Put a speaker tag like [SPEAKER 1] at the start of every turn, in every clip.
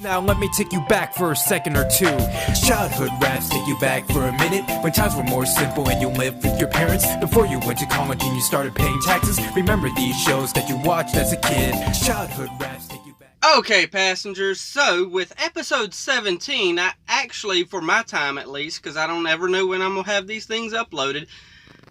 [SPEAKER 1] Now let me take you back for a second or two. Childhood raps take you back for a minute, when times were more simple and you lived with your parents. Before you went to college and you started paying taxes. Remember these shows that you watched as a kid. Childhood raps take you back.
[SPEAKER 2] Okay, passengers, so with episode 17, I actually, for my time at least, because I don't ever know when I'm going to have these things uploaded,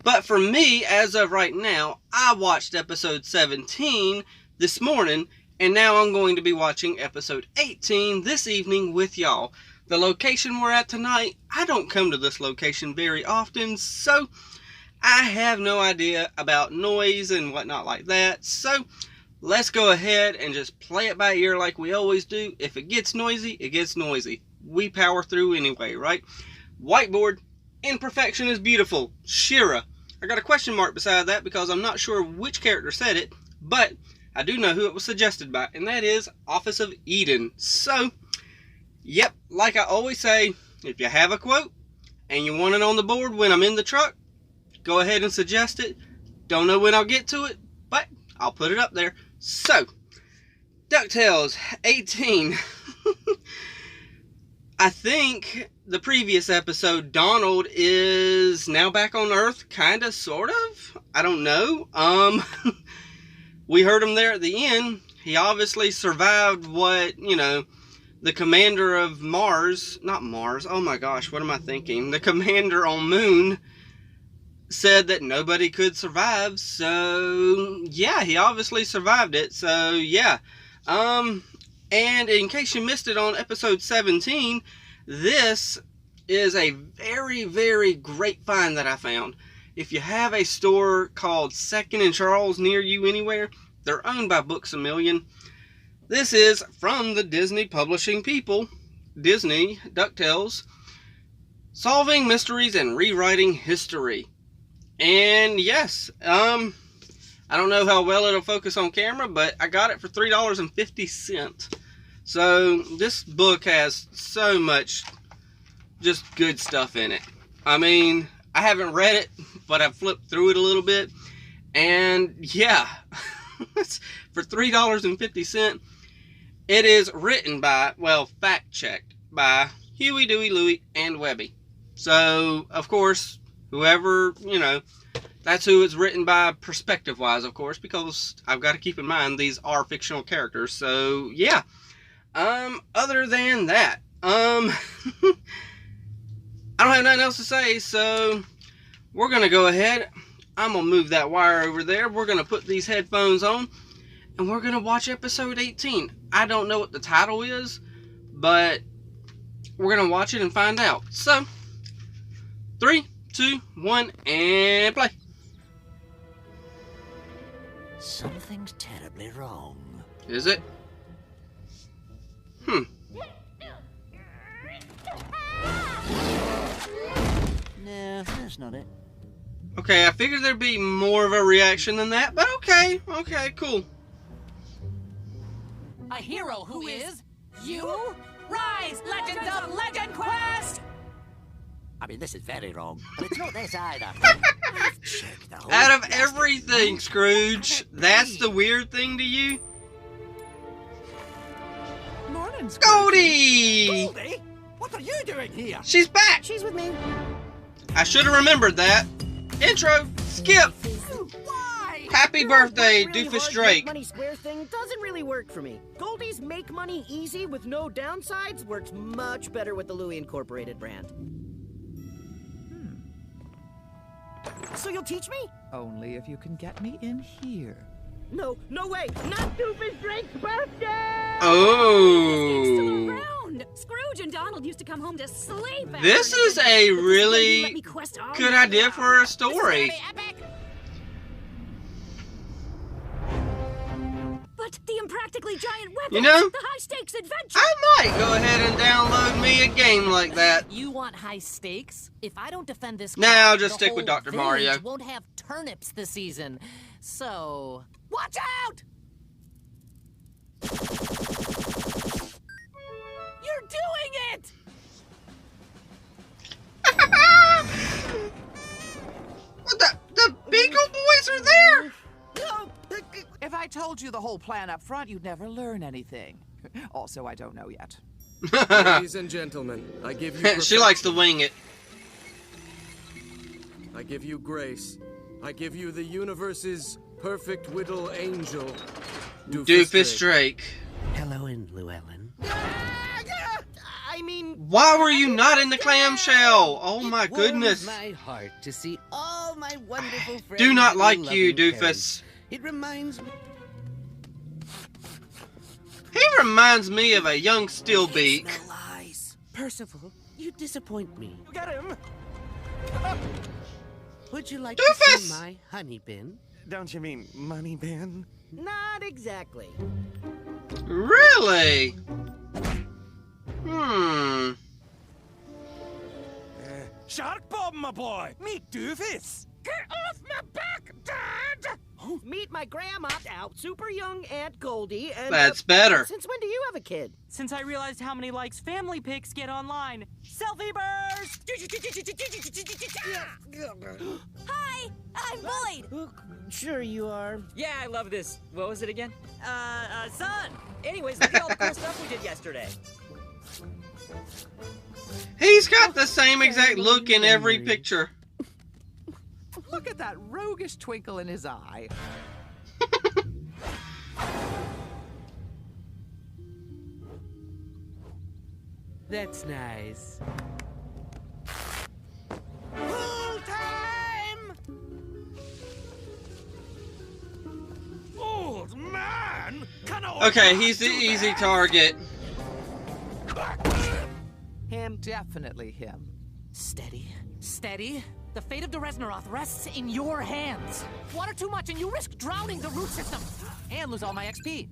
[SPEAKER 2] but for me, as of right now, I watched episode 17 this morning, and now I'm going to be watching episode 18 this evening with y'all. The location we're at tonight, I don't come to this location very often, so I have no idea about noise and whatnot like that. So let's go ahead and just play it by ear like we always do. If it gets noisy, it gets noisy. We power through anyway, right? Whiteboard, imperfection is beautiful. Shira. I got a question mark beside that because I'm not sure which character said it, but I do know who it was suggested by, and that is Office of Eden. So, yep, like I always say, if you have a quote and you want it on the board when I'm in the truck, go ahead and suggest it. Don't know when I'll get to it, but I'll put it up there. So, DuckTales 18. I think the previous episode, Donald is now back on Earth, kinda, sort of. I don't know. We heard him there at the end. He obviously survived what, the commander of Mars, not Mars, oh my gosh, what am I thinking? The commander on Moon said that nobody could survive, so yeah, he obviously survived it, so yeah. And in case you missed it on episode 17, this is a very, very great find that I found. If you have a store called Second and Charles near you anywhere, they're owned by Books A Million. This is from the Disney publishing people, Disney, DuckTales, Solving Mysteries and Rewriting History. And yes, I don't know how well it'll focus on camera, but I got it for $3.50. So this book has so much just good stuff in it. I mean, I haven't read it, but I've flipped through it a little bit, and yeah, for $3.50, it is written by, well, fact-checked by Huey, Dewey, Louie, and Webby. So, of course, whoever, that's who it's written by perspective-wise, of course, because I've got to keep in mind these are fictional characters, so yeah. Other than that, I don't have nothing else to say, so we're going to go ahead. I'm going to move that wire over there. We're going to put these headphones on, and we're going to watch episode 18. I don't know what the title is, but we're going to watch it and find out. So, 3, 2, 1, and play.
[SPEAKER 3] Something's terribly wrong.
[SPEAKER 2] Is it?
[SPEAKER 3] No, that's not it.
[SPEAKER 2] Okay, I figured there'd be more of a reaction than that, but okay, cool.
[SPEAKER 4] A hero who is you? Rise, Legends of Legend Quest!
[SPEAKER 3] I mean, this is very wrong, but it's not this either. Check the whole
[SPEAKER 2] Out of everything, Scrooge, that's the weird thing to you?
[SPEAKER 4] Morning, Scrooge.
[SPEAKER 2] Goldie!
[SPEAKER 3] Goldie? What are you doing here?
[SPEAKER 2] She's back!
[SPEAKER 5] She's with me.
[SPEAKER 2] I should have remembered that. Intro, skip!
[SPEAKER 3] Why?
[SPEAKER 2] Happy birthday,
[SPEAKER 5] Really
[SPEAKER 2] Doofus
[SPEAKER 5] hard
[SPEAKER 2] Drake.
[SPEAKER 5] Make money square thing doesn't really work for me. Goldie's make money easy with no downsides works much better with the Louie Incorporated brand. So you'll teach me?
[SPEAKER 6] Only if you can get me in here.
[SPEAKER 5] No way! Not Doofus Drake's birthday!
[SPEAKER 2] Oh.
[SPEAKER 4] Around. Scrooge and Donald used to come home to sleep.
[SPEAKER 2] This is a really good idea for a story.
[SPEAKER 4] But the impractically giant weapons,
[SPEAKER 2] You know,
[SPEAKER 4] the high-stakes adventure.
[SPEAKER 2] I might go ahead and download me a game like that.
[SPEAKER 4] You want high stakes? If I don't defend this,
[SPEAKER 2] Nah, I'll
[SPEAKER 4] crowd,
[SPEAKER 2] just
[SPEAKER 4] the
[SPEAKER 2] stick with
[SPEAKER 4] whole
[SPEAKER 2] Dr. Mario.
[SPEAKER 4] village won't have turnips this season. So, watch out! You're doing it!
[SPEAKER 2] What the Beagle Boys are there?
[SPEAKER 6] If I told you the whole plan up front, you'd never learn anything. Also, I don't know yet.
[SPEAKER 7] Ladies and gentlemen, I give you
[SPEAKER 2] She likes to wing it.
[SPEAKER 7] I give you grace. I give you the universe's perfect whittle angel,
[SPEAKER 2] Doofus Drake.
[SPEAKER 3] Hello, and Llewellyn.
[SPEAKER 5] I mean,
[SPEAKER 2] Why were you not in the clamshell? Oh my goodness.
[SPEAKER 8] My heart to see all my wonderful friends.
[SPEAKER 2] Do not like
[SPEAKER 8] and
[SPEAKER 2] you,
[SPEAKER 8] loving
[SPEAKER 2] Doofus.
[SPEAKER 8] parents. It reminds me.
[SPEAKER 2] He reminds me of a young Steelbeak.
[SPEAKER 8] No lies. Percival, you disappoint me.
[SPEAKER 5] get him.
[SPEAKER 8] Would you like
[SPEAKER 2] Doofus!
[SPEAKER 8] to see my honey bin?
[SPEAKER 9] Don't you mean money bin?
[SPEAKER 5] Not exactly.
[SPEAKER 2] Really?
[SPEAKER 9] Shark Bob, my boy! Meet Doofus!
[SPEAKER 5] Get off my back, Dad! Meet my grandma, super young Aunt Goldie, and...
[SPEAKER 2] That's better.
[SPEAKER 5] Since when do you have a kid?
[SPEAKER 10] Since I realized how many likes family pics get online. Selfie burst!
[SPEAKER 4] Hi, I'm bullied.
[SPEAKER 5] Sure you are.
[SPEAKER 10] Yeah, I love this. What was it again? Son! Anyways, look at all the cool stuff we did yesterday.
[SPEAKER 2] He's got the same exact look in every picture.
[SPEAKER 6] Look at that roguish twinkle in his eye.
[SPEAKER 8] That's nice.
[SPEAKER 9] Full time! Old man!
[SPEAKER 2] Okay, he's the easy target.
[SPEAKER 5] Him.
[SPEAKER 6] Definitely him.
[SPEAKER 10] Steady. Steady. The fate of the Resnaroth rests in your hands. Water too much and you risk drowning the root system. And lose all my XP.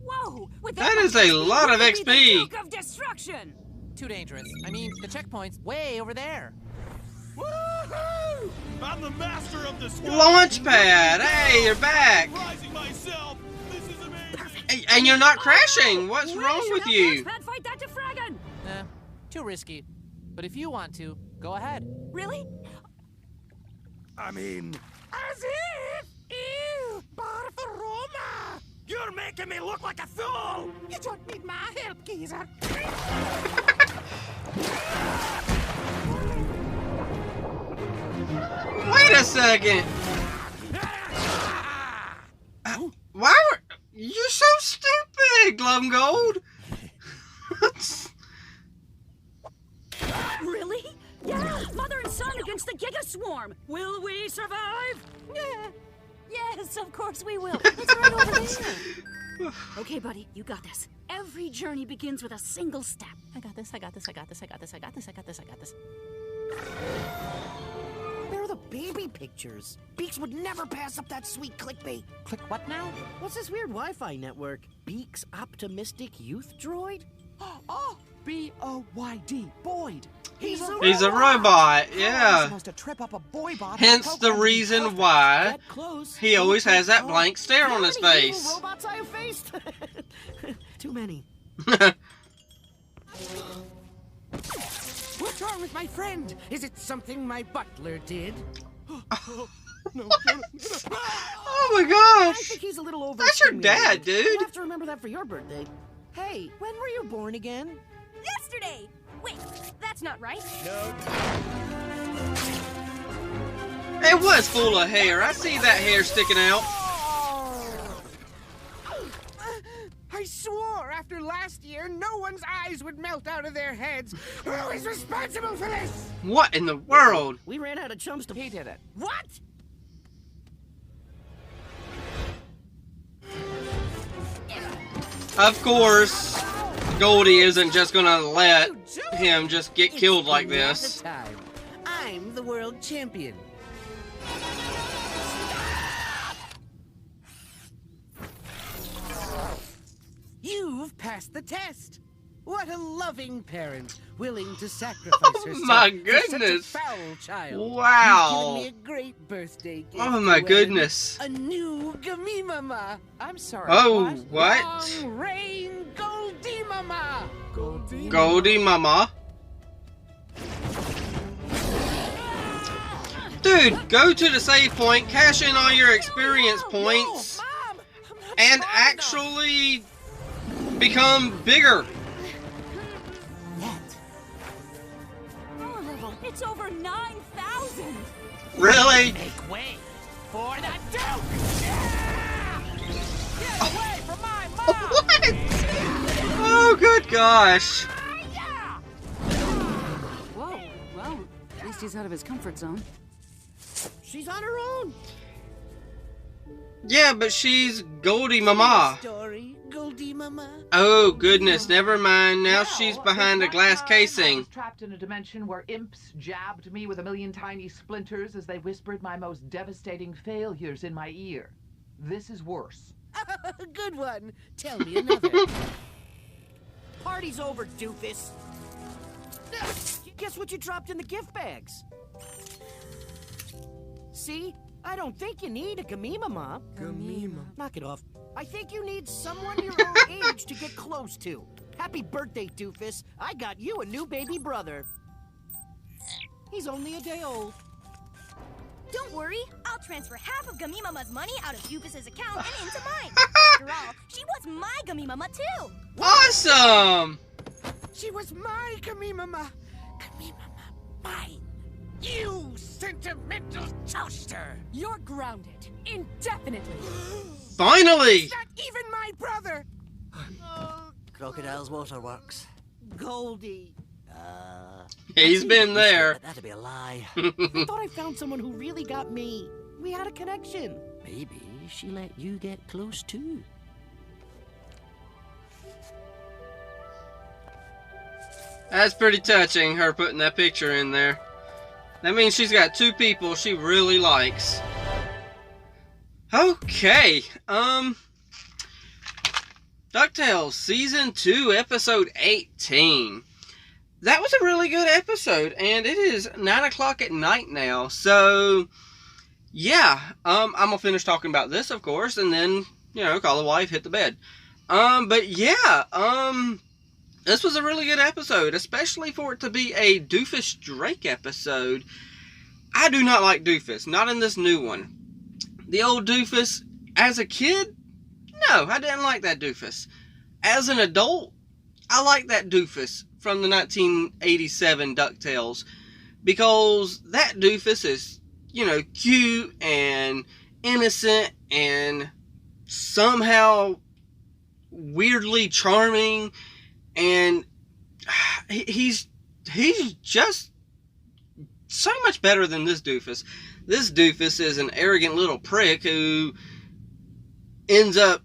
[SPEAKER 4] Whoa! With
[SPEAKER 2] That
[SPEAKER 4] much
[SPEAKER 2] is a
[SPEAKER 4] XP,
[SPEAKER 2] lot
[SPEAKER 4] you
[SPEAKER 2] of
[SPEAKER 4] could be the
[SPEAKER 2] XP.
[SPEAKER 4] Duke of Destruction.
[SPEAKER 10] Too dangerous. I mean, the checkpoint's way over there.
[SPEAKER 9] Woohoo! I'm the master of the sky!
[SPEAKER 2] Launchpad. Hey, you're back.
[SPEAKER 9] Rising myself! This is amazing!
[SPEAKER 2] Hey, and you're not crashing. What's wrong with you?
[SPEAKER 4] Fight that to Fragon.
[SPEAKER 10] Too risky. But if you want to, go ahead.
[SPEAKER 4] Really?
[SPEAKER 9] I mean... As if! Ew! Barbaroma! You're making me look like a fool! You don't need my help, geezer!
[SPEAKER 2] Wait a second. Why were you so stupid, Glum Gold?
[SPEAKER 4] Really? Yeah, mother and son against the Giga Swarm. Will we survive? Yeah. Yes, of course we will. It's right over there. Okay, buddy, you got this. Every journey begins with a single step.
[SPEAKER 10] I got this, I got this, I got this, I got this, I got this, I got this, I got this.
[SPEAKER 5] Where are the baby pictures? Beaks would never pass up that sweet clickbait.
[SPEAKER 10] Click what now?
[SPEAKER 5] What's this weird Wi-Fi network? Beaks Optimistic Youth Droid?
[SPEAKER 6] Oh, B-O-Y-D, Boyd.
[SPEAKER 2] He's a robot, yeah.
[SPEAKER 6] Supposed to trip up a boy bot.
[SPEAKER 2] Hence the reason why
[SPEAKER 5] Get close.
[SPEAKER 2] he always has that blank stare on his
[SPEAKER 5] How many evil
[SPEAKER 2] face.
[SPEAKER 5] robots I have faced? Too many.
[SPEAKER 8] What's wrong with my friend? Is it something my butler did?
[SPEAKER 2] Oh my
[SPEAKER 5] I
[SPEAKER 2] gosh.
[SPEAKER 5] think he's a little over.
[SPEAKER 2] That's your dad, dude.
[SPEAKER 5] You'll have to remember that for your birthday. Hey, when were you born again?
[SPEAKER 4] Yesterday. Wait, that's not right.
[SPEAKER 2] It was full of hair. I see that hair sticking out.
[SPEAKER 8] I swore after last year no one's eyes would melt out of their heads. Who is responsible for this?
[SPEAKER 2] What in the world?
[SPEAKER 5] We ran out of chums to.
[SPEAKER 6] He did it.
[SPEAKER 8] What?
[SPEAKER 2] Of course, Goldie isn't just gonna let him just get killed like this.
[SPEAKER 8] Time. I'm the world champion. You've passed the test. What a loving parent, willing to sacrifice herself
[SPEAKER 2] my
[SPEAKER 8] for such a
[SPEAKER 2] goodness.
[SPEAKER 8] foul child.
[SPEAKER 2] Wow.
[SPEAKER 8] You've given me a great birthday gift.
[SPEAKER 2] Oh my
[SPEAKER 8] Llewellyn.
[SPEAKER 2] goodness.
[SPEAKER 8] A new Gamimama.
[SPEAKER 6] I'm sorry.
[SPEAKER 2] Oh, what?
[SPEAKER 8] Long reign Goldie Mama.
[SPEAKER 2] Goldie Mama. Dude, go to the save point, cash in all your experience points,
[SPEAKER 8] Mom, I'm not
[SPEAKER 2] and
[SPEAKER 8] strong
[SPEAKER 2] actually become bigger.
[SPEAKER 4] Power level, it's over 9,000.
[SPEAKER 2] Really?
[SPEAKER 10] Make way for the Duke! Yeah! Get away from my mom!
[SPEAKER 2] What? Oh, good gosh.
[SPEAKER 4] Whoa, well, at least he's out of his comfort zone.
[SPEAKER 5] She's on her own.
[SPEAKER 2] Yeah, but she's Goldie Mama.
[SPEAKER 5] Story, Goldie Mama.
[SPEAKER 2] Oh, goodness, never mind. Now she's behind a glass
[SPEAKER 6] I
[SPEAKER 2] casing.
[SPEAKER 6] was trapped in a dimension where imps jabbed me with a million tiny splinters as they whispered my most devastating failures in my ear. This is worse.
[SPEAKER 5] Good one. Tell me another. Party's over, doofus. Guess what you dropped in the gift bags? See? I don't think you need a Gamimama.
[SPEAKER 7] Gamima.
[SPEAKER 5] Knock it off. I think you need someone your own age to get close to. Happy birthday, doofus. I got you a new baby brother. He's only a day old.
[SPEAKER 11] Don't worry, I'll transfer half of Gamimama's money out of Doofus's account and into mine. After all, she was my Gamimama too.
[SPEAKER 2] Awesome!
[SPEAKER 8] She was my Gamimama. Gamimama, mine. You sentimental toaster.
[SPEAKER 4] You're grounded indefinitely.
[SPEAKER 2] Finally!
[SPEAKER 8] Not even my brother.
[SPEAKER 3] Crocodile's Waterworks.
[SPEAKER 5] Goldie.
[SPEAKER 2] He's been there.
[SPEAKER 3] That'd be a lie.
[SPEAKER 5] I thought I found someone who really got me. We had a connection.
[SPEAKER 3] Maybe she let you get close too.
[SPEAKER 2] That's pretty touching, her putting that picture in there. That means she's got two people she really likes. Okay, DuckTales Season 2, Episode 18. That was a really good episode, and it is 9 o'clock at night now, so, yeah, I'm gonna finish talking about this, of course, and then, you know, call the wife, hit the bed. But yeah, this was a really good episode, especially for it to be a Doofus Drake episode. I do not like Doofus, not in this new one. The old Doofus, as a kid, no, I didn't like that Doofus. As an adult, I like that Doofus from the 1987 DuckTales, because that Doofus is, you know, cute and innocent and somehow weirdly charming, and he's just so much better than this Doofus. This Doofus is an arrogant little prick who ends up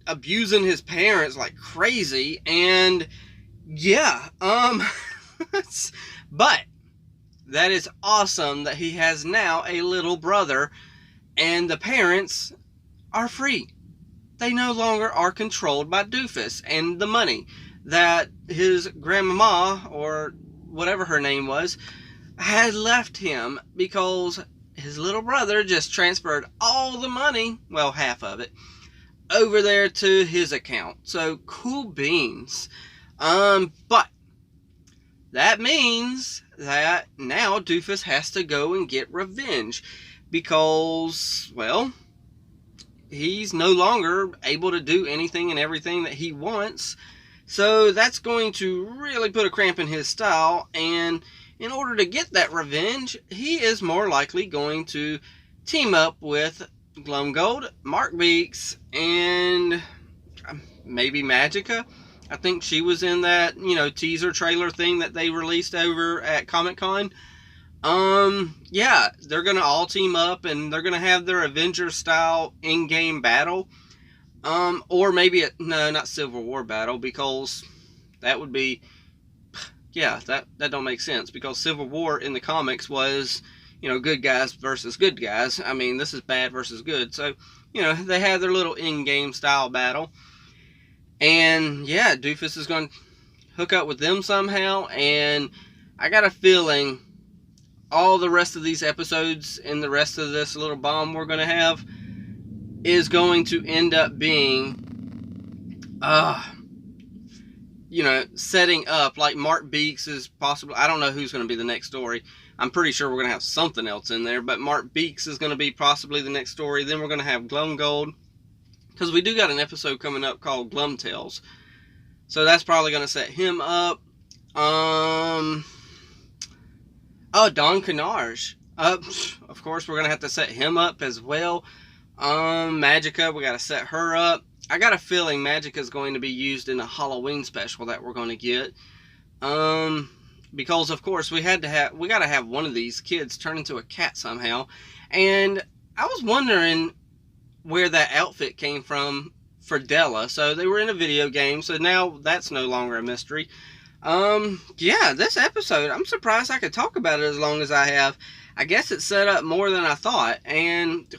[SPEAKER 2] abusing his parents like crazy, and yeah, but that is awesome that he has now a little brother, and the parents are free. They no longer are controlled by Doofus and the money that his grandmama, or whatever her name was, had left him, because his little brother just transferred all the money, well, half of it, over there to his account. So, cool beans. But that means that now Doofus has to go and get revenge, because, well, he's no longer able to do anything and everything that he wants. So that's going to really put a cramp in his style, and in order to get that revenge, he is more likely going to team up with Glumgold, Mark Beaks, and maybe Magica. I think she was in that, you know, teaser trailer thing that they released over at Comic-Con. Yeah, they're going to all team up, and they're going to have their Avengers-style in-game battle. Or maybe, no, not Civil War battle, because that would be, yeah, that don't make sense, because Civil War in the comics was, you know, good guys versus good guys. I mean, this is bad versus good, so, you know, they have their little in-game style battle. And, yeah, Doofus is going to hook up with them somehow, and I got a feeling all the rest of these episodes and the rest of this little bomb we're going to have is going to end up being, you know, setting up, like Mark Beaks is possibly, I don't know who's going to be the next story. I'm pretty sure we're going to have something else in there, but Mark Beaks is going to be possibly the next story. Then we're going to have Glumgold, because we do got an episode coming up called DuckTales. So that's probably going to set him up. Oh, Don Canarge. Of course, we're going to have to set him up as well. Magica, we got to set her up. I got a feeling Magica is going to be used in a Halloween special that we're going to get. Because of course we got to have one of these kids turn into a cat somehow. And I was wondering where that outfit came from for Della. So they were in a video game, so now that's no longer a mystery. Yeah, this episode, I'm surprised I could talk about it as long as I have. I guess it set up more than I thought, and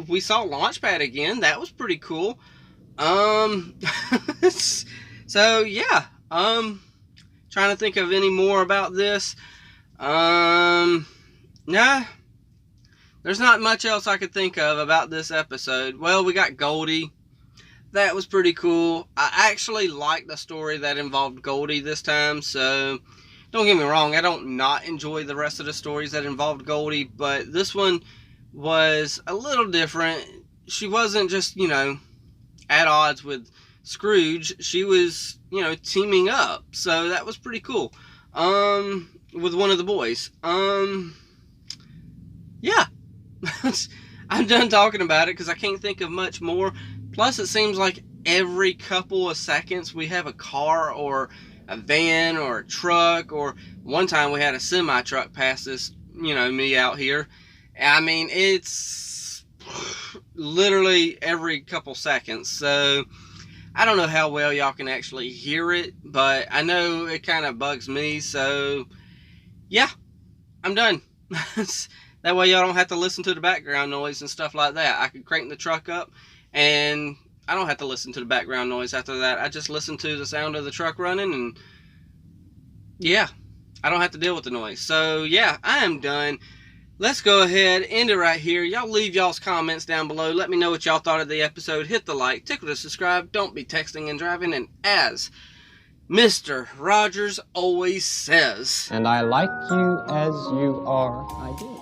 [SPEAKER 2] we saw Launchpad again. That was pretty cool. So yeah, trying to think of any more about this. Nah, there's not much else I could think of about this episode. Well, we got Goldie. That was pretty cool. I actually liked the story that involved Goldie this time, so don't get me wrong, I don't not enjoy the rest of the stories that involved Goldie, but this one was a little different. She wasn't just, you know, at odds with Scrooge. She was, you know, teaming up, so that was pretty cool. With one of the boys. Yeah. I'm done talking about it because I can't think of much more. Plus, it seems like every couple of seconds we have a car or a van or a truck, or one time we had a semi-truck pass this, you know, me out here. I mean, it's literally every couple seconds. So, I don't know how well y'all can actually hear it, but I know it kind of bugs me. So, yeah, I'm done. That way y'all don't have to listen to the background noise and stuff like that. I could crank the truck up and I don't have to listen to the background noise after that. I just listen to the sound of the truck running, and yeah, I don't have to deal with the noise. So yeah, I am done. Let's go ahead, end it right here. Y'all leave y'all's comments down below. Let me know what y'all thought of the episode. Hit the like, tickle to subscribe. Don't be texting and driving. And as Mr. Rogers always says,
[SPEAKER 12] and I like you as you are, I do.